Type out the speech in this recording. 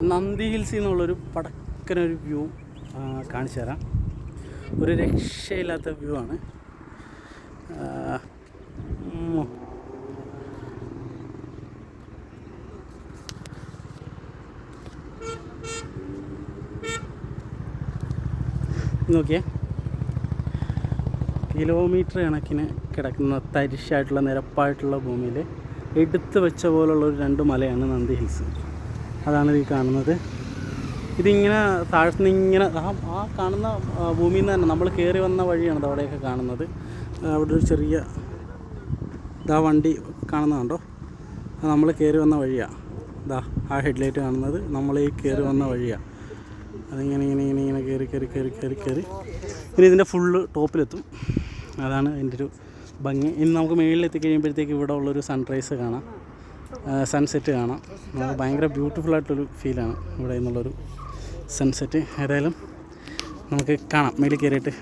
നന്ദി ഹിൽസിൽ നിന്നുള്ളൊരു പടക്കനൊരു വ്യൂ കാണിച്ചു തരാം. ഒരു രക്ഷയില്ലാത്ത വ്യൂ ആണ്. നോക്കിയേ, കിലോമീറ്റർ കണക്കിന് കിടക്കുന്ന തരിശായിട്ടുള്ള നിരപ്പായിട്ടുള്ള ഭൂമിയിൽ എടുത്തു വെച്ച പോലുള്ളൊരു രണ്ട് മലയാണ് നന്ദി ഹിൽസ്. അതാണ് ഈ കാണുന്നത്. ഇതിങ്ങനെ താഴ്ത്തുനിന്ന് ഇങ്ങനെ ആ കാണുന്ന ഭൂമിയിൽ നിന്ന് തന്നെ നമ്മൾ കയറി വന്ന വഴിയാണ് അവിടെയൊക്കെ കാണുന്നത്. അവിടെ ഒരു ചെറിയ വണ്ടി കാണുന്നതുണ്ടോ, നമ്മൾ കയറി വന്ന വഴിയാണ്. ആ ഹെഡ്ലൈറ്റ് കാണുന്നത് നമ്മൾ ഈ കയറി വന്ന വഴിയാണ്. അതിങ്ങനെ ഇങ്ങനെ ഇങ്ങനെ ഇങ്ങനെ കയറി കയറി കയറി കയറി കയറി ഇനി ഇതിൻ്റെ ഫുള്ള് ടോപ്പിലെത്തും. അതാണ് അതിൻ്റെ ഒരു ഭംഗി. ഇനി നമുക്ക് മുകളിലെത്തി കഴിയുമ്പോഴത്തേക്ക് ഇവിടെ ഉള്ളൊരു സൺറൈസ് കാണാം, സൺസെറ്റ് കാണാം. നമുക്ക് ഭയങ്കര ബ്യൂട്ടിഫുള്ളായിട്ടൊരു ഫീലാണ് ഇവിടെ നിന്നുള്ളൊരു സൺസെറ്റ്. ഏതായാലും നമുക്ക് കാണാം, മേളിൽ കയറിയിട്ട്